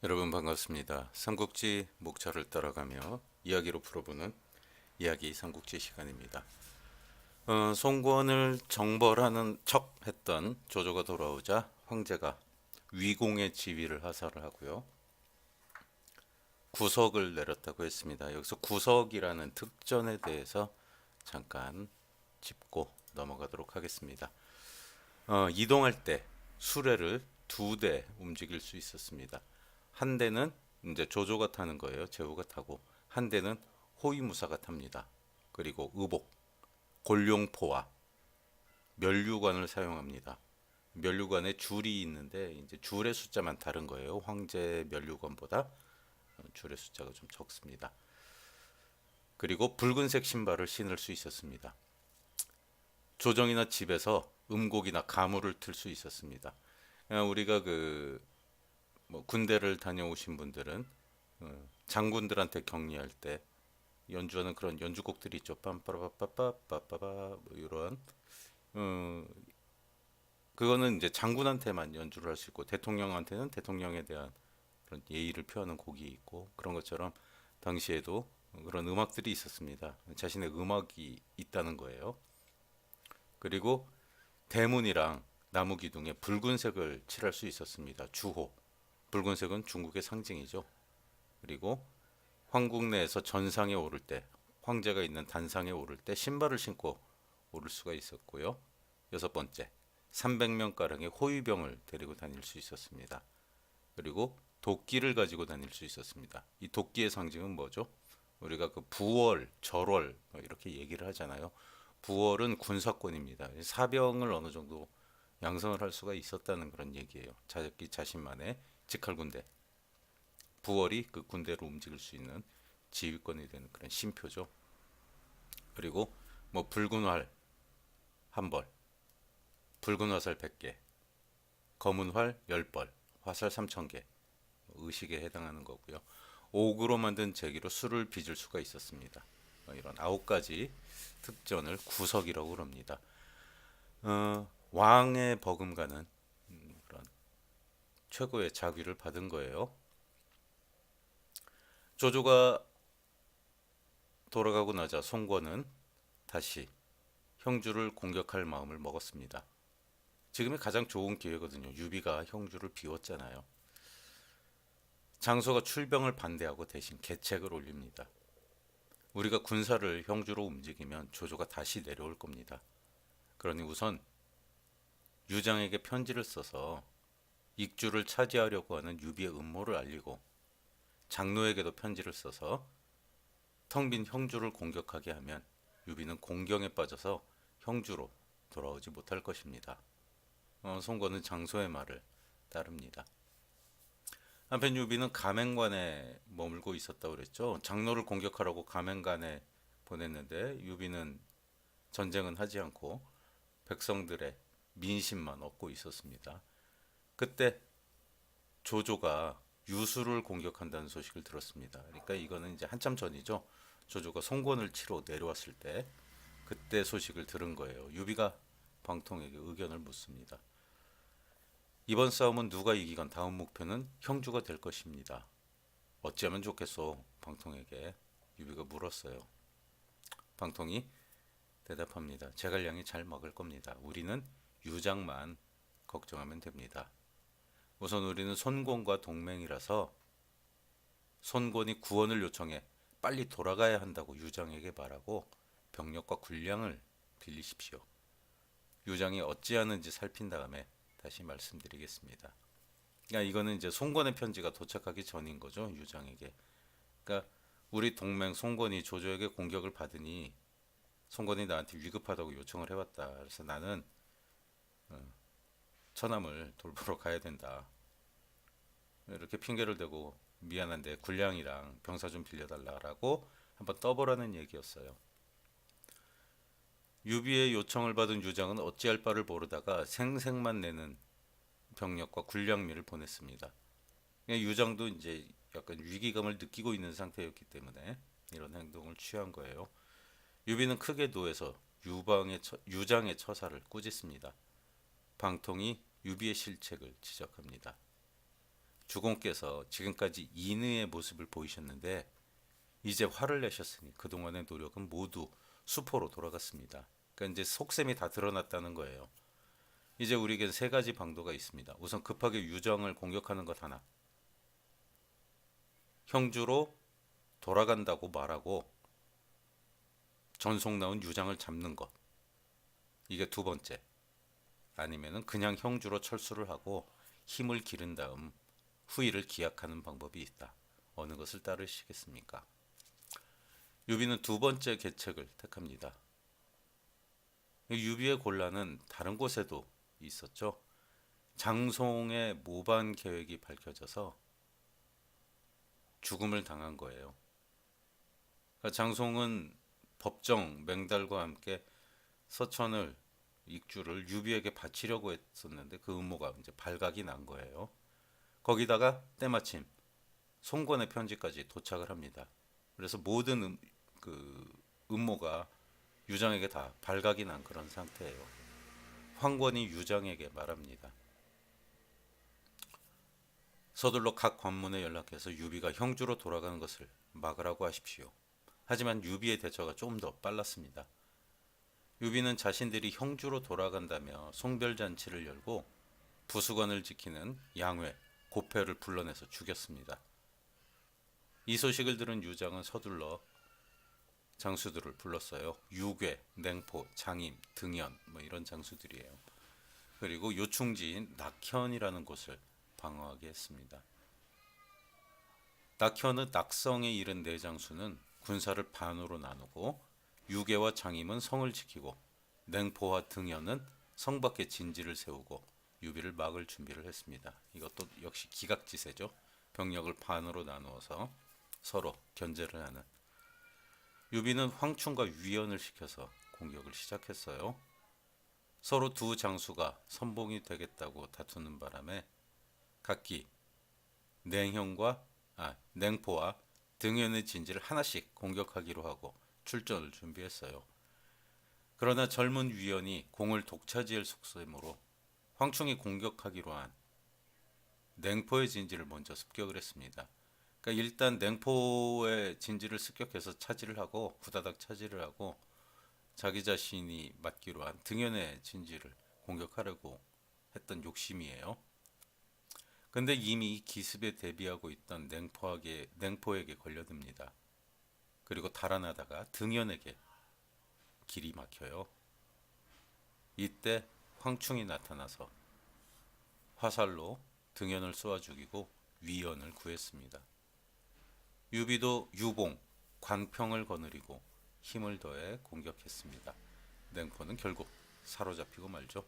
여러분 반갑습니다. 삼국지 목차를 따라가며 이야기로 풀어보는 이야기 삼국지 시간입니다. 송권을 정벌하는 척 했던 조조가 돌아오자 황제가 위공의 지위를 하사를 하고요. 구석을 내렸다고 했습니다. 여기서 구석이라는 특전에 대해서 잠깐 짚고 넘어가도록 하겠습니다. 이동할 때 수레를 두 대 움직일 수 있었습니다. 한 대는 이제 조조가 타는 거예요. 제후가 타고 한 대는 호위무사가 탑니다. 그리고 의복, 골룡포와 면류관을 사용합니다. 면류관에 줄이 있는데 이제 줄의 숫자만 다른 거예요. 황제 면류관보다 줄의 숫자가 좀 적습니다. 그리고 붉은색 신발을 신을 수 있었습니다. 조정이나 집에서 음곡이나 가무를 틀 수 있었습니다. 우리가 뭐 군대를 다녀오신 분들은 장군들한테 격리할 때 연주하는 그런 연주곡들이 있죠. 빰빠라빠빠빠빠빠 뭐 이런 그거는 이제 장군한테만 연주를 할 수 있고 대통령한테는 대통령에 대한 그런 예의를 표하는 곡이 있고 그런 것처럼 당시에도 그런 음악들이 있었습니다. 자신의 음악이 있다는 거예요. 그리고 대문이랑 나무 기둥에 붉은색을 칠할 수 있었습니다. 주호. 붉은색은 중국의 상징이죠. 그리고 황궁 내에서 전상에 오를 때, 황제가 있는 단상에 오를 때 신발을 신고 오를 수가 있었고요. 여섯 번째, 300명가량의 호위병을 데리고 다닐 수 있었습니다. 그리고 도끼를 가지고 다닐 수 있었습니다. 이 도끼의 상징은 뭐죠? 우리가 그 부월, 절월 이렇게 얘기를 하잖아요. 부월은 군사권입니다. 사병을 어느 정도 양성을 할 수가 있었다는 그런 얘기예요. 자기 자신만의 직할군대. 부월이 그 군대로 움직일 수 있는 지휘권이 되는 그런 신표죠. 그리고 뭐 붉은 활 한 벌, 붉은 화살 100개, 검은 활 10벌, 화살 3000개, 의식에 해당하는 거고요. 옥으로 만든 제기로 술을 빚을 수가 있었습니다. 이런 9가지 특전을 구석이라고 합니다. 왕의 버금가는 그런 최고의 자귀를 받은 거예요. 조조가 돌아가고 나자 송권은 다시 형주를 공격할 마음을 먹었습니다. 지금이 가장 좋은 기회거든요. 유비가 형주를 비웠잖아요. 장소가 출병을 반대하고 대신 계책을 올립니다. 우리가 군사를 형주로 움직이면 조조가 다시 내려올 겁니다. 그러니 우선 유장에게 편지를 써서 익주를 차지하려고 하는 유비의 음모를 알리고 장로에게도 편지를 써서 텅 빈 형주를 공격하게 하면 유비는 공경에 빠져서 형주로 돌아오지 못할 것입니다. 송건은 장소의 말을 따릅니다. 한편 유비는 가맹관에 머물고 있었다고 그랬죠. 장로를 공격하라고 가맹관에 보냈는데 유비는 전쟁은 하지 않고 백성들의 민심만 얻고 있었습니다. 그때 조조가 유수를 공격한다는 소식을 들었습니다. 그러니까 이거는 이제 한참 전이죠. 조조가 송권을 치러 내려왔을 때 그때 소식을 들은 거예요. 유비가 방통에게 의견을 묻습니다. 이번 싸움은 누가 이기건 다음 목표는 형주가 될 것입니다. 어찌하면 좋겠소? 방통에게 유비가 물었어요. 방통이 대답합니다. 제갈량이 잘 먹을 겁니다. 우리는 유장만 걱정하면 됩니다. 우선 우리는 손권과 동맹이라서 손권이 구원을 요청해 빨리 돌아가야 한다고 유장에게 말하고 병력과 군량을 빌리십시오. 유장이 어찌하는지 살핀 다음에 다시 말씀드리겠습니다. 그러니까 이거는 이제 송권의 편지가 도착하기 전인 거죠. 유장에게. 그러니까 우리 동맹 송권이 조조에게 공격을 받으니 송권이 나한테 위급하다고 요청을 해왔다. 그래서 나는 처남을 돌보러 가야 된다. 이렇게 핑계를 대고 미안한데 군량이랑 병사 좀 빌려달라라고 한번 떠보라는 얘기였어요. 유비의 요청을 받은 유장은 어찌할 바를 모르다가 생색만 내는 병력과 군량미를 보냈습니다. 유장도 이제 약간 위기감을 느끼고 있는 상태였기 때문에 이런 행동을 취한 거예요. 유비는 크게 노해서 유장의 처사를 꾸짖습니다. 방통이 유비의 실책을 지적합니다. 주공께서 지금까지 인의의 모습을 보이셨는데 이제 화를 내셨으니 그동안의 노력은 모두 수포로 돌아갔습니다. 그러니까 이제 속셈이 다 드러났다는 거예요. 이제 우리에겐 세 가지 방도가 있습니다. 우선 급하게 유정을 공격하는 것 하나, 형주로 돌아간다고 말하고 전속 나온 유장을 잡는 것, 이게 두 번째. 아니면은 그냥 형주로 철수를 하고 힘을 기른 다음 후위를 기약하는 방법이 있다. 어느 것을 따르시겠습니까? 유비는 두 번째 계책을 택합니다. 유비의 곤란은 다른 곳에도 있었죠. 장송의 모반 계획이 밝혀져서 죽음을 당한 거예요. 그러니까 장송은 법정 맹달과 함께 서천을 익주를 유비에게 바치려고 했었는데 그 음모가 이제 발각이 난 거예요. 거기다가 때마침 송권의 편지까지 도착을 합니다. 그래서 모든 음모가 유장에게 다 발각이 난 그런 상태예요. 황권이 유장에게 말합니다. 서둘러 각 관문에 연락해서 유비가 형주로 돌아가는 것을 막으라고 하십시오. 하지만 유비의 대처가 조금 더 빨랐습니다. 유비는 자신들이 형주로 돌아간다며 송별잔치를 열고 부수관을 지키는 양회, 고패를 불러내서 죽였습니다. 이 소식을 들은 유장은 서둘러 장수들을 불렀어요. 유괴, 냉포, 장임, 등연 이런 장수들이에요. 그리고 요충지인 낙현이라는 곳을 방어하게 했습니다. 낙현의 낙성에 이른 네 장수는 군사를 반으로 나누고 유괴와 장임은 성을 지키고 냉포와 등연은 성 밖에 진지를 세우고 유비를 막을 준비를 했습니다. 이것도 역시 기각지세죠. 병력을 반으로 나누어서 서로 견제를 하는. 유비는 황충과 위연을 시켜서 공격을 시작했어요. 서로 두 장수가 선봉이 되겠다고 다투는 바람에 각기 냉포와 등연의 진지를 하나씩 공격하기로 하고 출전을 준비했어요. 그러나 젊은 위연이 공을 독차지할 속셈으로 황충이 공격하기로 한 냉포의 진지를 먼저 습격을 했습니다. 그러니까 일단 냉포의 진지를 습격해서 차지를 하고 후다닥 차지를 하고 자기 자신이 맡기로 한 등연의 진지를 공격하려고 했던 욕심이에요. 근데 이미 기습에 대비하고 있던 냉포에게 걸려듭니다. 그리고 달아나다가 등연에게 길이 막혀요. 이때 황충이 나타나서 화살로 등연을 쏘아 죽이고 위연을 구했습니다. 유비도 유봉, 관평을 거느리고 힘을 더해 공격했습니다. 냉포는 결국 사로잡히고 말죠.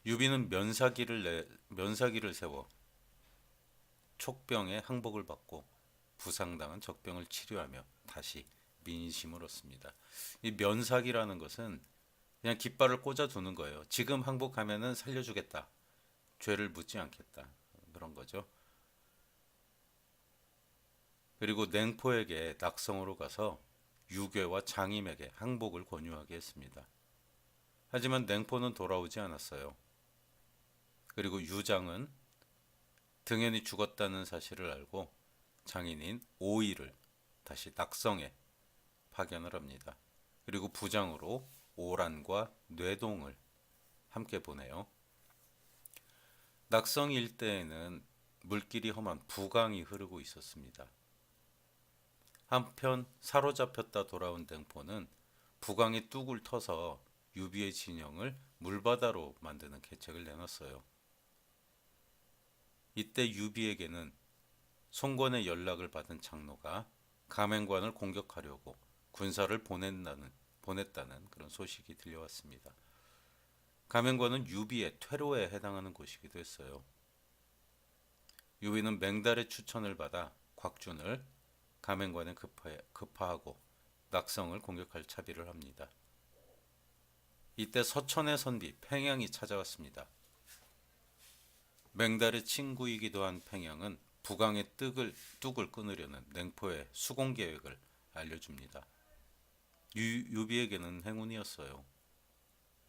유비는 면사기를 세워 촉병의 항복을 받고 부상당한 적병을 치료하며 다시 민심을 얻습니다. 이 면사기라는 것은 그냥 깃발을 꽂아두는 거예요. 지금 항복하면은 살려주겠다. 죄를 묻지 않겠다. 그런 거죠. 그리고 냉포에게 낙성으로 가서 유괴와 장임에게 항복을 권유하게 했습니다. 하지만 냉포는 돌아오지 않았어요. 그리고 유장은 등연이 죽었다는 사실을 알고 장인인 오이를 다시 낙성에 파견을 합니다. 그리고 부장으로 오란과 뇌동을 함께 보내요. 낙성 일대에는 물길이 험한 부강이 흐르고 있었습니다. 한편 사로잡혔다 돌아온 냉포는 부강의 뚝을 터서 유비의 진영을 물바다로 만드는 계책을 내놨어요. 이때 유비에게는 송권의 연락을 받은 장로가 감행관을 공격하려고 군사를 보냈다는 그런 소식이 들려왔습니다. 감행관은 유비의 퇴로에 해당하는 곳이기도 했어요. 유비는 맹달의 추천을 받아 곽준을 감행관에 급파하고 낙성을 공격할 차비를 합니다. 이때 서천의 선비 팽양이 찾아왔습니다. 맹달의 친구이기도 한 팽양은 부강의 뚝을 끊으려는 냉포의 수공 계획을 알려줍니다. 유비에게는 행운이었어요.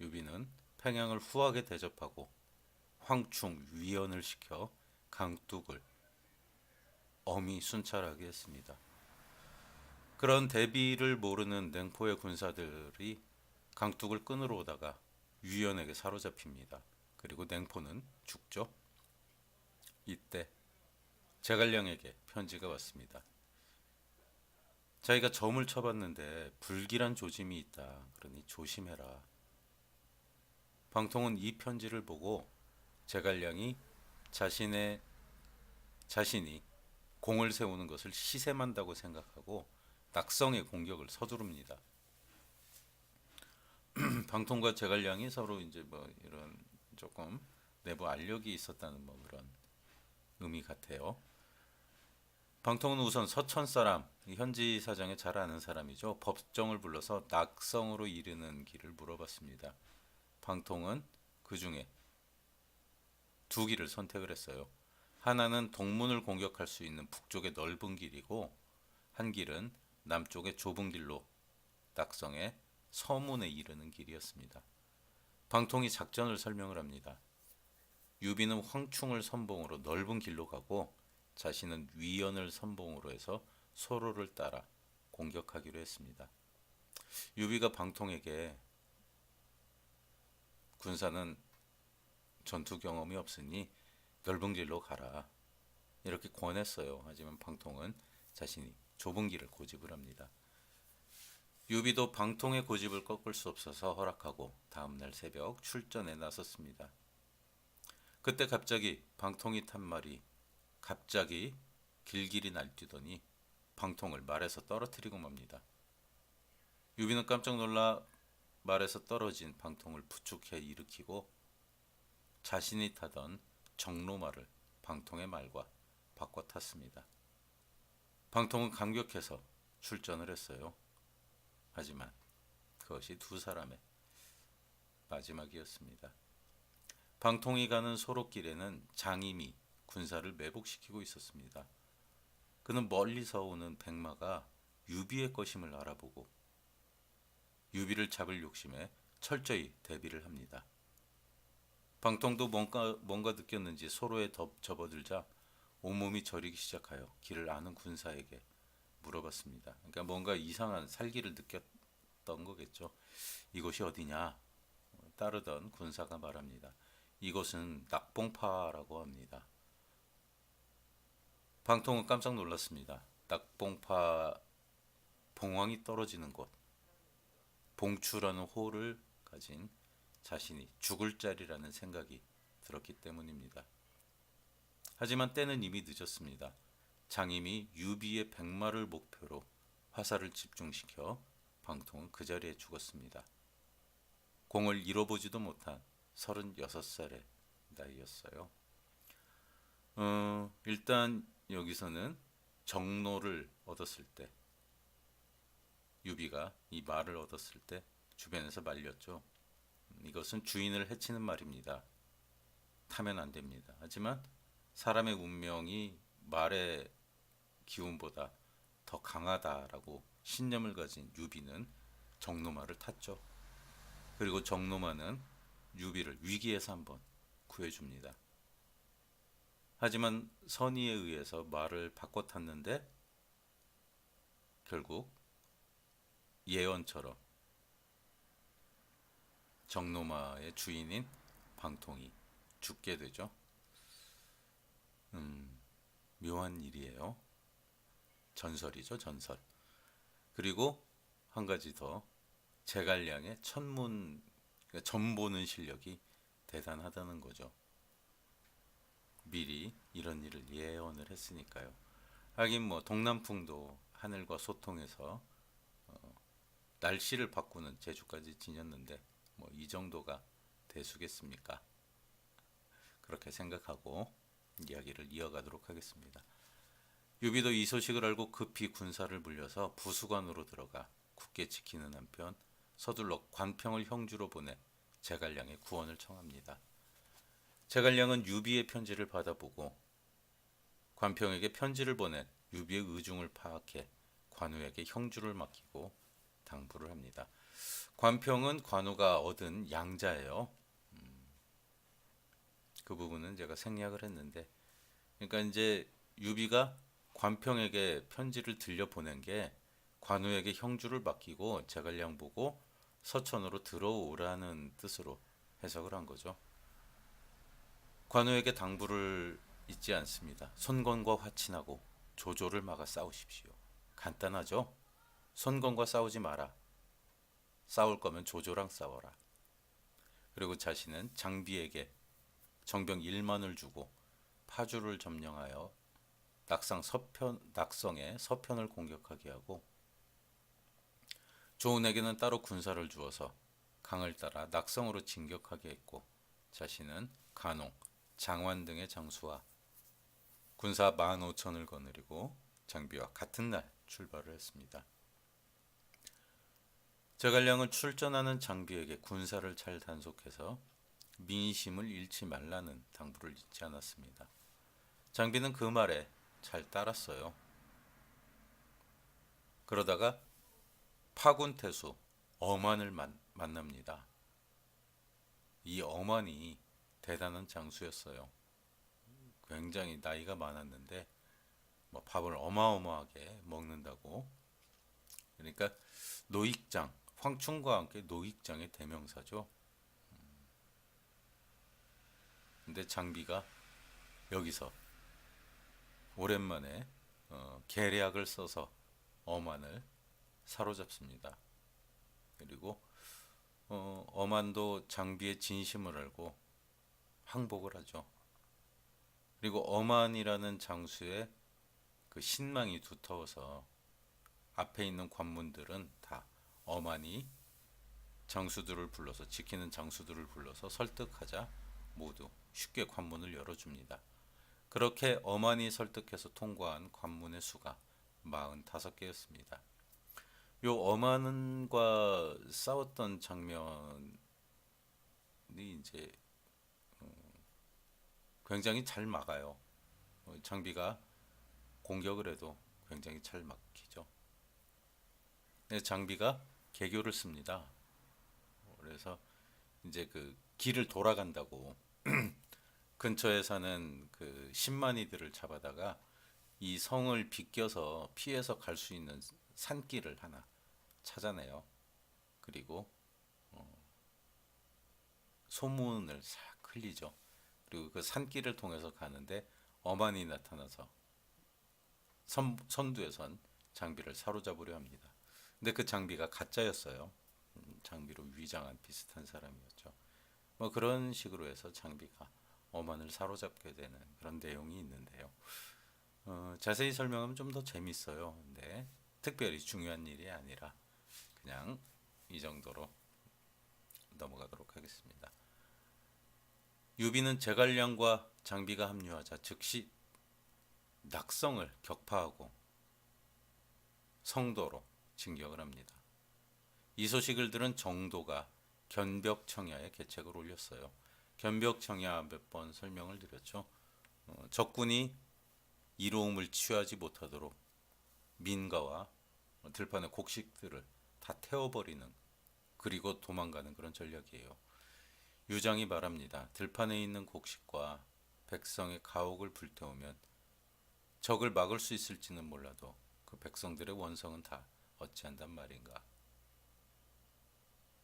유비는 팽양을 후하게 대접하고 황충 위연을 시켜 강둑을 엄히 순찰하게 했습니다. 그런 대비를 모르는 냉포의 군사들이 강둑을 끊으러 오다가 유연에게 사로잡힙니다. 그리고 냉포는 죽죠. 이때 제갈량에게 편지가 왔습니다. 자기가 점을 쳐봤는데 불길한 조짐이 있다. 그러니 조심해라. 방통은 이 편지를 보고 제갈량이 자신이 공을 세우는 것을 시샘한다고 생각하고 낙성의 공격을 서두릅니다. 방통과 제갈량이 서로 이제 뭐 이런 조금 내부 알력이 있었다는 뭐 그런 의미 같아요. 방통은 우선 서천 사람, 현지 사정에 잘 아는 사람이죠. 법정을 불러서 낙성으로 이르는 길을 물어봤습니다. 방통은 그 중에 두 길을 선택을 했어요. 하나는 동문을 공격할 수 있는 북쪽의 넓은 길이고, 한 길은 남쪽의 좁은 길로 낙성의 서문에 이르는 길이었습니다. 방통이 작전을 설명을 합니다. 유비는 황충을 선봉으로 넓은 길로 가고 자신은 위연을 선봉으로 해서 소로를 따라 공격하기로 했습니다. 유비가 방통에게 군사는 전투 경험이 없으니 넓은 길로 가라 이렇게 권했어요. 하지만 방통은 자신이 좁은 길을 고집을 합니다. 유비도 방통의 고집을 꺾을 수 없어서 허락하고 다음날 새벽 출전에 나섰습니다. 그때 갑자기 방통이 탄 말이 갑자기 길길이 날뛰더니 방통을 말에서 떨어뜨리고 맙니다. 유비는 깜짝 놀라 말에서 떨어진 방통을 부축해 일으키고 자신이 타던 정로말을 방통의 말과 바꿔 탔습니다. 방통은 감격해서 출전을 했어요. 하지만 그것이 두 사람의 마지막이었습니다. 방통이 가는 소록길에는 장임이 군사를 매복시키고 있었습니다. 그는 멀리서 오는 백마가 유비의 것임을 알아보고 유비를 잡을 욕심에 철저히 대비를 합니다. 방통도 뭔가 느꼈는지 소로에 접어들자 온몸이 저리기 시작하여 길을 아는 군사에게 물어봤습니다. 그러니까 뭔가 이상한 살기를 느꼈던 거겠죠. 이곳이 어디냐? 따르던 군사가 말합니다. 이곳은 낙봉파라고 합니다. 방통은 깜짝 놀랐습니다. 낙봉파 봉황이 떨어지는 곳, 봉추라는 호를 가진 자신이 죽을 자리라는 생각이 들었기 때문입니다. 하지만 때는 이미 늦었습니다. 장임이 유비의 백마를 목표로 화살을 집중시켜 방통은 그 자리에 죽었습니다. 공을 잃어보지도 못한 36살의 나이였어요. 일단 여기서는 정로를 얻었을 때 유비가 이 말을 얻었을 때 주변에서 말렸죠. 이것은 주인을 해치는 말입니다. 타면 안 됩니다. 하지만 사람의 운명이 말의 기운보다 더 강하다라고 신념을 가진 유비는 정로마를 탔죠. 그리고 정로마는 유비를 위기에서 한번 구해줍니다. 하지만 선의에 의해서 말을 바꿔 탔는데 결국 예언처럼 정로마의 주인인 방통이 죽게 되죠. 묘한 일이에요. 전설이죠, 전설. 그리고 한 가지 더, 제갈량의 천문, 그러니까 점 보는 실력이 대단하다는 거죠. 미리 이런 일을 예언을 했으니까요. 하긴 뭐 동남풍도 하늘과 소통해서 날씨를 바꾸는 재주까지 지녔는데 뭐 이 정도가 대수겠습니까? 그렇게 생각하고 이야기를 이어가도록 하겠습니다. 유비도 이 소식을 알고 급히 군사를 물려서 부수관으로 들어가 굳게 지키는 한편 서둘러 관평을 형주로 보내 제갈량의 구원을 청합니다. 제갈량은 유비의 편지를 받아보고 관평에게 편지를 보낸 유비의 의중을 파악해 관우에게 형주를 맡기고 당부를 합니다. 관평은 관우가 얻은 양자예요. 그 부분은 제가 생략을 했는데 그러니까 이제 유비가 관평에게 편지를 들려 보낸 게 관우에게 형주를 맡기고 제갈량 보고 서천으로 들어오라는 뜻으로 해석을 한 거죠. 관우에게 당부를 잊지 않습니다. 손건과 화친하고 조조를 막아 싸우십시오. 간단하죠? 손건과 싸우지 마라. 싸울 거면 조조랑 싸워라. 그리고 자신은 장비에게 정병 1만을 주고 파주를 점령하여 낙성의 서편을 공격하게 하고 조운에게는 따로 군사를 주어서 강을 따라 낙성으로 진격하게 했고 자신은 간홍, 장완 등의 장수와 군사 15,000을 거느리고 장비와 같은 날 출발을 했습니다. 제갈량은 출전하는 장비에게 군사를 잘 단속해서 민심을 잃지 말라는 당부를 잊지 않았습니다. 장비는 그 말에 잘 따랐어요. 그러다가 파군태수 어만을 만납니다. 이 어만이 대단한 장수였어요. 굉장히 나이가 많았는데 뭐 밥을 어마어마하게 먹는다고. 그러니까 노익장, 황충과 함께 노익장의 대명사죠. 근데 장비가 여기서 오랜만에 계략을 써서 어만을 사로잡습니다. 그리고 어만도 장비의 진심을 알고 항복을 하죠. 그리고 어만이라는 장수의 그 신망이 두터워서 앞에 있는 관문들은 다 어만이 장수들을 불러서 지키는 장수들을 불러서 설득하자 모두 쉽게 관문을 열어줍니다. 그렇게 어만이 설득해서 통과한 관문의 수가 45개였습니다. 요 어만과 싸웠던 장면이 이제 굉장히 잘 막아요. 장비가 공격을 해도 굉장히 잘 막히죠. 장비가 개교를 씁니다. 그래서 이제 그 길을 돌아간다고 근처에 사는 그 신만이들을 잡아다가 이 성을 비껴서 피해서 갈 수 있는 산길을 하나 찾아내요. 그리고 소문을 싹 흘리죠. 그리고 그 산길을 통해서 가는데 어만이 나타나서 선두에선 장비를 사로잡으려 합니다. 근데 그 장비가 가짜였어요. 장비로 위장한 비슷한 사람이었죠. 뭐 그런 식으로 해서 장비가 어만을 사로잡게 되는 그런 내용이 있는데요. 자세히 설명하면 좀 더 재밌어요. 근데 특별히 중요한 일이 아니라 그냥 이 정도로 넘어가도록 하겠습니다. 유비는 제갈량과 장비가 합류하자 즉시 낙성을 격파하고 성도로 진격을 합니다. 이 소식을 들은 정도가 견벽청야에 계책을 올렸어요. 견벽청야 몇 번 설명을 드렸죠. 적군이 이로움을 취하지 못하도록 민가와 들판의 곡식들을 다 태워버리는, 그리고 도망가는 그런 전략이에요. 유장이 말합니다. 들판에 있는 곡식과 백성의 가옥을 불태우면 적을 막을 수 있을지는 몰라도 그 백성들의 원성은 다 어찌한단 말인가.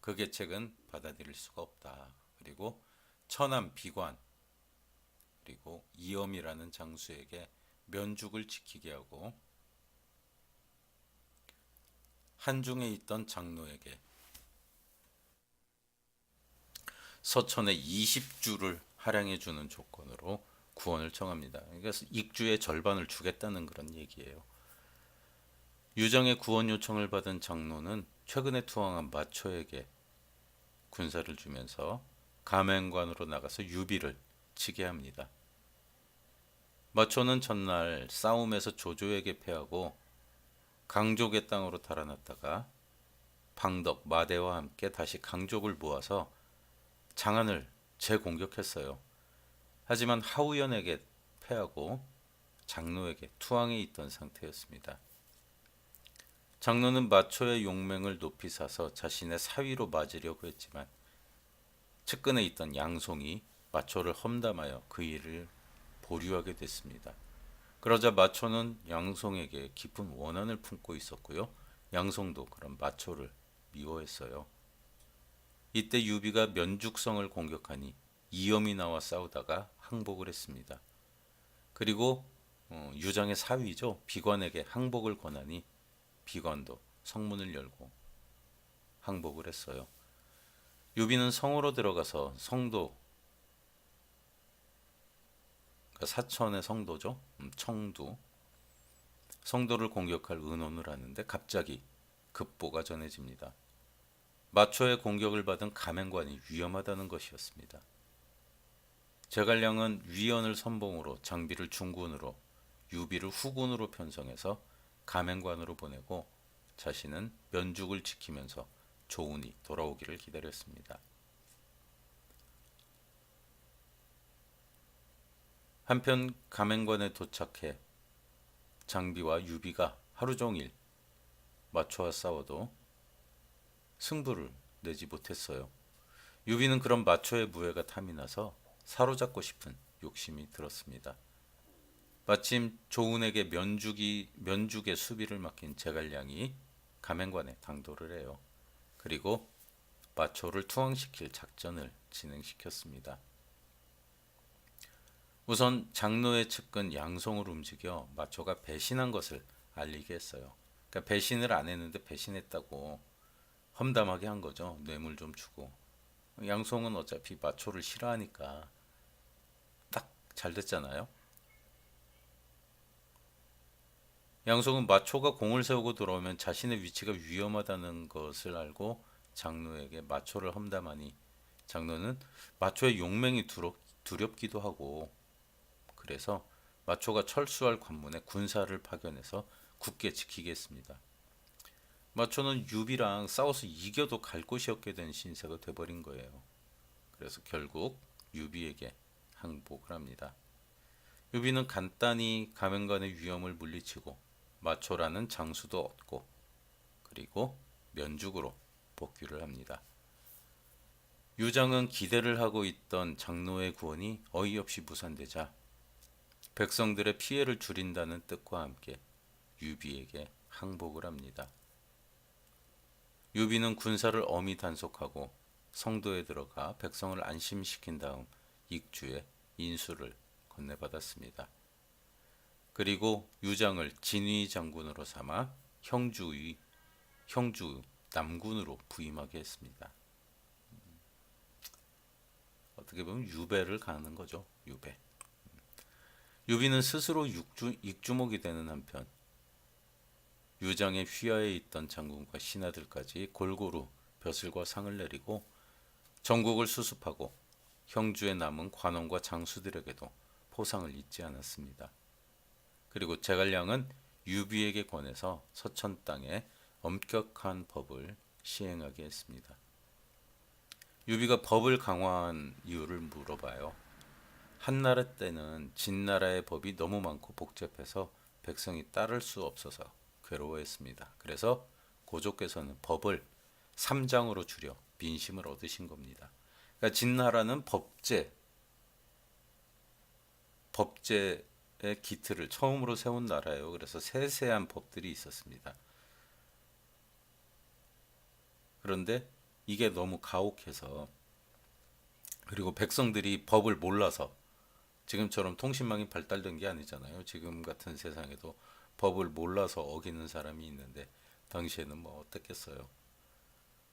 그 계책은 받아들일 수가 없다. 그리고 처남 비관 그리고 이엄이라는 장수에게 면죽을 지키게 하고 한중에 있던 장로에게 서천의 20주를 할양해 주는 조건으로 구원을 청합니다. 그러니까 익주의 절반을 주겠다는 그런 얘기예요. 유정의 구원 요청을 받은 장로는 최근에 투항한 마초에게 군사를 주면서 가맹관으로 나가서 유비를 치게 합니다. 마초는 전날 싸움에서 조조에게 패하고 강족의 땅으로 달아났다가 방덕, 마대와 함께 다시 강족을 모아서 장안을 재공격했어요. 하지만 하우연에게 패하고 장로에게 투항해 있던 상태였습니다. 장로는 마초의 용맹을 높이 사서 자신의 사위로 맞으려고 했지만 측근에 있던 양송이 마초를 험담하여 그 일을 보류하게 됐습니다. 그러자 마초는 양송에게 깊은 원한을 품고 있었고요. 양송도 그런 마초를 미워했어요. 이때 유비가 면죽성을 공격하니 이염이 나와 싸우다가 항복을 했습니다. 그리고 유장의 사위죠. 비관에게 항복을 권하니 비관도 성문을 열고 항복을 했어요. 유비는 성으로 들어가서 성도, 그러니까 사천의 성도죠. 청두. 성도를 공격할 의논을 하는데 갑자기 급보가 전해집니다. 마초의 공격을 받은 가맹관이 위험하다는 것이었습니다. 제갈량은 위연을 선봉으로 장비를 중군으로, 유비를 후군으로 편성해서 가맹관으로 보내고 자신은 면죽을 지키면서 조운이 돌아오기를 기다렸습니다. 한편 가맹관에 도착해 장비와 유비가 하루 종일 마초와 싸워도 승부를 내지 못했어요. 유비는 그런 마초의 무예가 탐이 나서 사로잡고 싶은 욕심이 들었습니다. 마침 조운에게 면죽의 수비를 맡긴 제갈량이 가맹관에 당도를 해요. 그리고 마초를 투항시킬 작전을 진행시켰습니다. 우선 장로의 측근 양송을 움직여 마초가 배신한 것을 알리게 했어요. 그러니까 배신을 안 했는데 배신했다고 험담하게 한 거죠. 뇌물 좀 주고. 양송은 어차피 마초를 싫어하니까 딱 잘 됐잖아요. 양송은 마초가 공을 세우고 들어오면 자신의 위치가 위험하다는 것을 알고 장로에게 마초를 험담하니 장로는 마초의 용맹이 두렵기도 하고 그래서 마초가 철수할 관문에 군사를 파견해서 굳게 지키게 했습니다. 마초는 유비랑 싸워서 이겨도 갈 곳이 없게 된 신세가 돼버린 거예요. 그래서 결국 유비에게 항복을 합니다. 유비는 간단히 가맹관의 위험을 물리치고 마초라는 장수도 얻고 그리고 면죽으로 복귀를 합니다. 유장은 기대를 하고 있던 장로의 구원이 어이없이 무산되자 백성들의 피해를 줄인다는 뜻과 함께 유비에게 항복을 합니다. 유비는 군사를 엄히 단속하고 성도에 들어가 백성을 안심시킨 다음 익주에 인수를 건네받았습니다. 그리고 유장을 진위 장군으로 삼아 형주 남군으로 부임하게 했습니다. 어떻게 보면 유배를 가는 거죠. 유배. 유비는 스스로 익주목이 되는 한편 유장의 휘하에 있던 장군과 신하들까지 골고루 벼슬과 상을 내리고 전국을 수습하고 형주에 남은 관원과 장수들에게도 포상을 잊지 않았습니다. 그리고 제갈량은 유비에게 권해서 서천 땅에 엄격한 법을 시행하게 했습니다. 유비가 법을 강화한 이유를 물어봐요. 한나라 때는 진나라의 법이 너무 많고 복잡해서 백성이 따를 수 없어서 괴로워했습니다. 그래서 고조께서는 법을 3장으로 줄여 민심을 얻으신 겁니다. 그러니까 진나라는 법제의 기틀을 처음으로 세운 나라예요. 그래서 세세한 법들이 있었습니다. 그런데 이게 너무 가혹해서 그리고 백성들이 법을 몰라서 지금처럼 통신망이 발달된 게 아니잖아요. 지금 같은 세상에도 법을 몰라서 어기는 사람이 있는데 당시에는 뭐 어땠겠어요.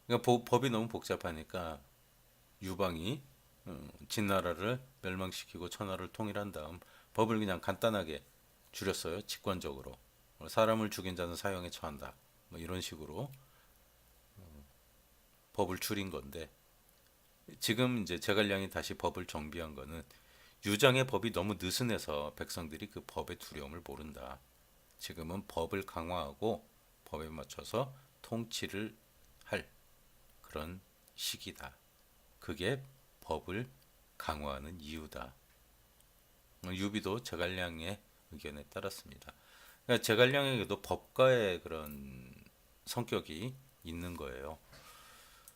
그러니까 법이 너무 복잡하니까 유방이 진나라를 멸망시키고 천하를 통일한 다음 법을 그냥 간단하게 줄였어요. 직관적으로 사람을 죽인 자는 사형에 처한다. 뭐 이런 식으로 법을 줄인 건데 지금 이제 제갈량이 다시 법을 정비한 거는 유장의 법이 너무 느슨해서 백성들이 그 법의 두려움을 모른다. 지금은 법을 강화하고 법에 맞춰서 통치를 할 그런 시기다. 그게 법을 강화하는 이유다. 유비도 제갈량의 의견에 따랐습니다. 그러니까 제갈량에게도 법가의 그런 성격이 있는 거예요.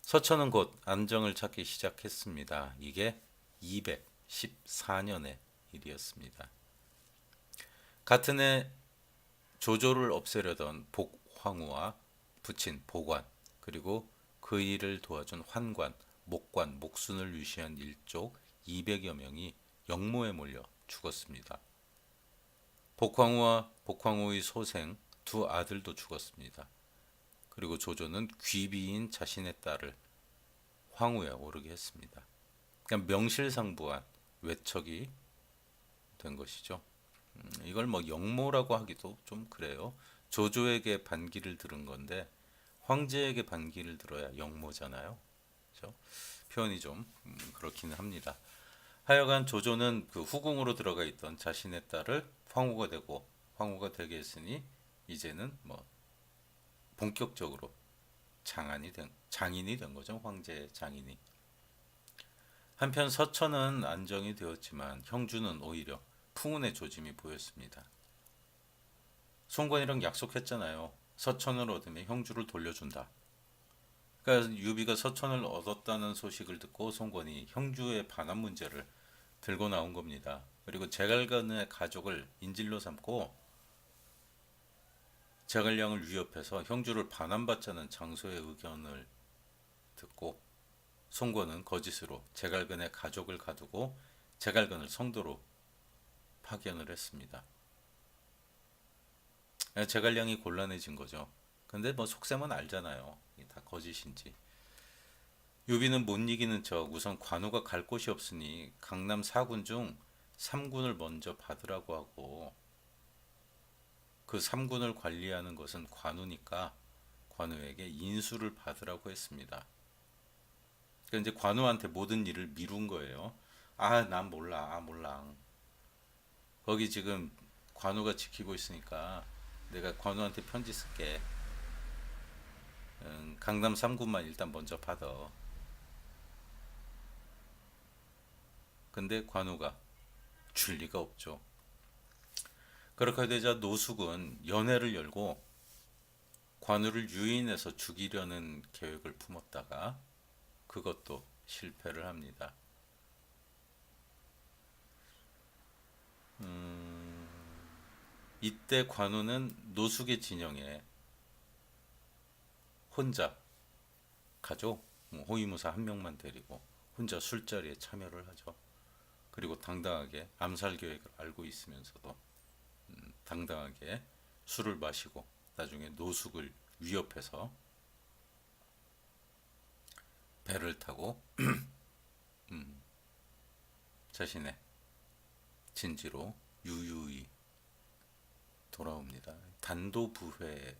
서천은 곧 안정을 찾기 시작했습니다. 이게 214년의 일이었습니다. 같은 해 조조를 없애려던 복황후와 부친 복관, 그리고 그 일을 도와준 환관, 목관, 목순을 유시한 일족 200여 명이 영모에 몰려 죽었습니다. 복황후와 복황후의 소생 두 아들도 죽었습니다. 그리고 조조는 귀비인 자신의 딸을 황후에 오르게 했습니다. 그러니까 명실상부한 외척이 된 것이죠. 이걸 뭐 영모라고 하기도 좀 그래요. 조조에게 반기를 들은 건데 황제에게 반기를 들어야 영모잖아요. 그렇죠? 표현이 좀 그렇기는 합니다. 하여간 조조는 그 후궁으로 들어가 있던 자신의 딸을 황후가 되고 황후가 되게 했으니 이제는 뭐 본격적으로 장인이 된 거죠. 황제 장인이. 한편 서천은 안정이 되었지만 형주는 오히려 풍운의 조짐이 보였습니다. 송건이랑 약속했잖아요. 서천을 얻으면 형주를 돌려준다. 그러니까 유비가 서천을 얻었다는 소식을 듣고 송건이 형주의 반환 문제를 들고 나온 겁니다. 그리고 제갈간의 가족을 인질로 삼고 제갈량을 위협해서 형주를 반환받자는 장소의 의견을 듣고 송건은 거짓으로 제갈근의 가족을 가두고 제갈근을 성도로 파견을 했습니다. 제갈량이 곤란해진 거죠. 근데 뭐 속셈은 알잖아요. 이게 다 거짓인지. 유비는 못 이기는 척 우선 관우가 갈 곳이 없으니 강남 4군 중 3군을 먼저 받으라고 하고 그 3군을 관리하는 것은 관우니까 관우에게 인수를 받으라고 했습니다. 그러니까 이제 관우한테 모든 일을 미룬 거예요. 아, 난 몰라. 아, 몰라. 거기 지금 관우가 지키고 있으니까 내가 관우한테 편지 쓸게. 강남 3군만 일단 먼저 받아. 근데 관우가 줄 리가 없죠. 그렇게 되자 노숙은 연회를 열고 관우를 유인해서 죽이려는 계획을 품었다가 그것도 실패를 합니다. 이때 관우는 노숙의 진영에 혼자 가죠. 호위무사 한 명만 데리고 혼자 술자리에 참여를 하죠. 그리고 당당하게 암살 계획을 알고 있으면서도 당당하게 술을 마시고 나중에 노숙을 위협해서 배를 타고 자신의 진지로 유유히 돌아옵니다. 단도부회라는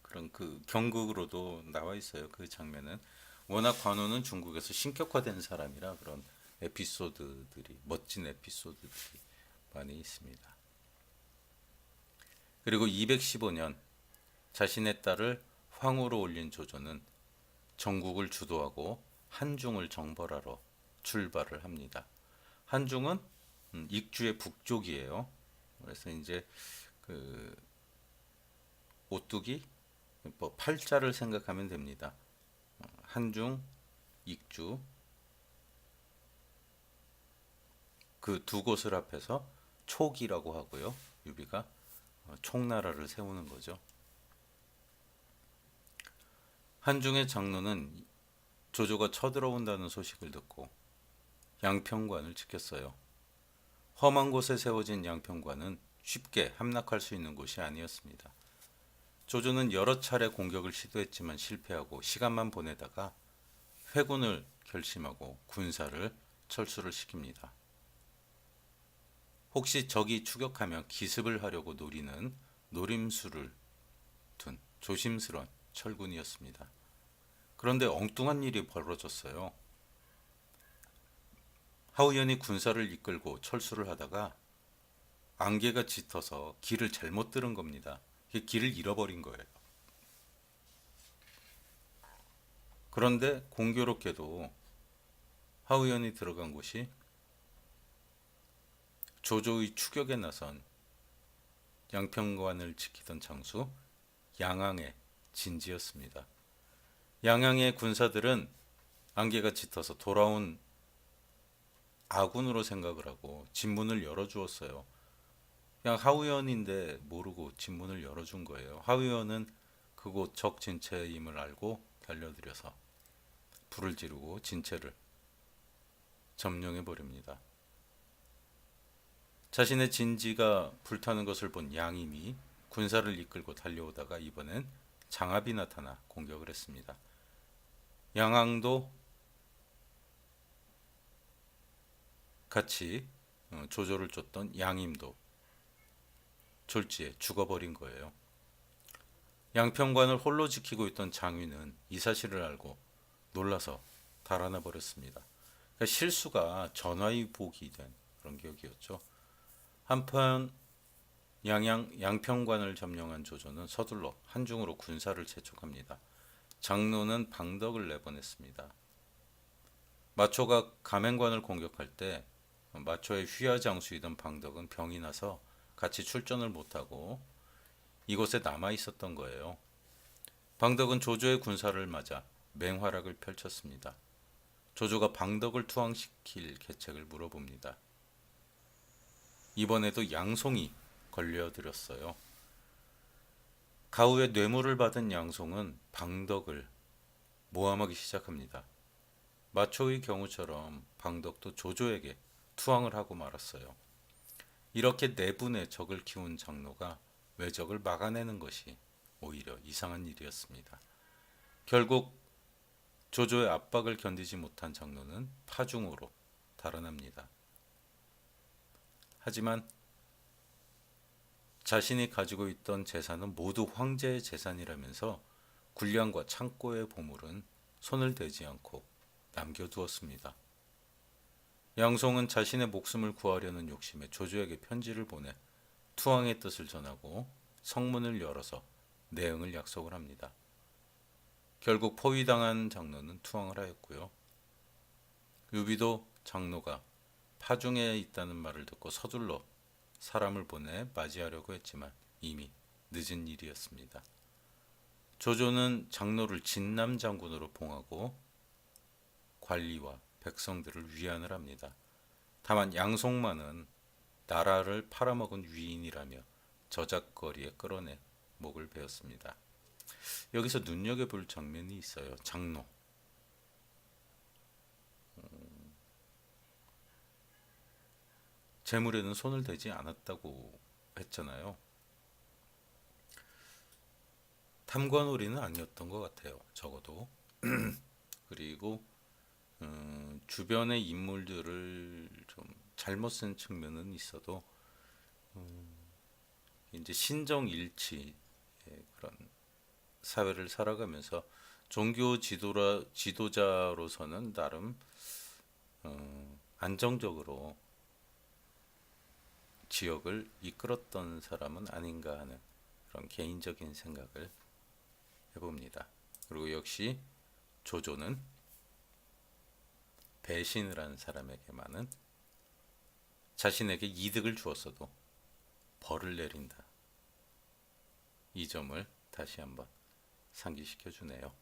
그런 그 경극으로도 나와 있어요. 그 장면은 워낙 관우는 중국에서 신격화된 사람이라 그런 에피소드들이 멋진 에피소드들이 많이 있습니다. 그리고 215년 자신의 딸을 황후로 올린 조조는 전국을 주도하고 한중을 정벌하러 출발을 합니다. 한중은 익주의 북쪽이에요. 그래서 이제 그 오뚜기 뭐 팔자를 생각하면 됩니다. 한중, 익주 그 두 곳을 합해서 촉이라고 하고요. 유비가 총나라를 세우는 거죠. 한중의 장로는 조조가 쳐들어온다는 소식을 듣고 양평관을 지켰어요. 험한 곳에 세워진 양평관은 쉽게 함락할 수 있는 곳이 아니었습니다. 조조는 여러 차례 공격을 시도했지만 실패하고 시간만 보내다가 회군을 결심하고 군사를 철수를 시킵니다. 혹시 적이 추격하면 기습을 하려고 노리는 노림수를 둔 조심스런 철군이었습니다. 그런데 엉뚱한 일이 벌어졌어요. 하우연이 군사를 이끌고 철수를 하다가 안개가 짙어서 길을 잘못 들은 겁니다. 길을 잃어버린 거예요. 그런데 공교롭게도 하우연이 들어간 곳이 조조의 추격에 나선 양평관을 지키던 장수 양항의 진지였습니다. 양항의 군사들은 안개가 짙어서 돌아온 아군으로 생각을 하고 진문을 열어주었어요. 그냥 하우연인데 모르고 진문을 열어준 거예요. 하우연은 그곳 적 진체임을 알고 달려들여서 불을 지르고 진체를 점령해 버립니다. 자신의 진지가 불타는 것을 본 양임이 군사를 이끌고 달려오다가 이번엔 장압이 나타나 공격을 했습니다. 양항도 같이 조조를 쫓던 양임도 졸지에 죽어버린 거예요. 양평관을 홀로 지키고 있던 장위는 이 사실을 알고 놀라서 달아나 버렸습니다. 그러니까 실수가 전화위복이 된 그런 기억이었죠. 한편 양평관을 점령한 조조는 서둘러 한중으로 군사를 재촉합니다. 장로는 방덕을 내보냈습니다. 마초가 가맹관을 공격할 때 마초의 휘하 장수이던 방덕은 병이 나서 같이 출전을 못하고 이곳에 남아 있었던 거예요. 방덕은 조조의 군사를 맞아 맹활약을 펼쳤습니다. 조조가 방덕을 투항시킬 계책을 물어봅니다. 이번에도 양송이 걸려들었어요. 가후에 뇌물을 받은 양송은 방덕을 모함하기 시작합니다. 마초의 경우처럼 방덕도 조조에게 투항을 하고 말았어요. 이렇게 네 분의 적을 키운 장로가 외적을 막아내는 것이 오히려 이상한 일이었습니다. 결국 조조의 압박을 견디지 못한 장로는 파중으로 달아납니다. 하지만 자신이 가지고 있던 재산은 모두 황제의 재산이라면서 군량과 창고의 보물은 손을 대지 않고 남겨두었습니다. 양송은 자신의 목숨을 구하려는 욕심에 조조에게 편지를 보내 투항의 뜻을 전하고 성문을 열어서 내응을 약속을 합니다. 결국 포위당한 장로는 투항을 하였고요. 유비도 장로가 파중에 있다는 말을 듣고 서둘러 사람을 보내 맞이하려고 했지만 이미 늦은 일이었습니다. 조조는 장로를 진남 장군으로 봉하고 관리와 백성들을 위안을 합니다. 다만 양송만은 나라를 팔아먹은 위인이라며 저작거리에 끌어내 목을 베었습니다. 여기서 눈여겨볼 장면이 있어요. 장로. 재물에는 손을 대지 않았다고 했잖아요. 탐관오리는 아니었던 것 같아요. 적어도. 그리고 주변의 인물들을 좀 잘못 쓴 측면은 있어도 이제 신정일치의 그런 사회를 살아가면서 종교 지도자로서는 나름 안정적으로 지역을 이끌었던 사람은 아닌가 하는 그런 개인적인 생각을 해봅니다. 그리고 역시 조조는 배신을 한 사람에게만은 자신에게 이득을 주었어도 벌을 내린다. 이 점을 다시 한번 상기시켜 주네요.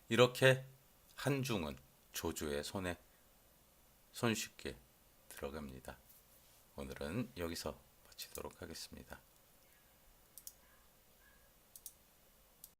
이렇게 한중은 조조의 손에 손쉽게 들어갑니다. 오늘은 여기서 마치도록 하겠습니다.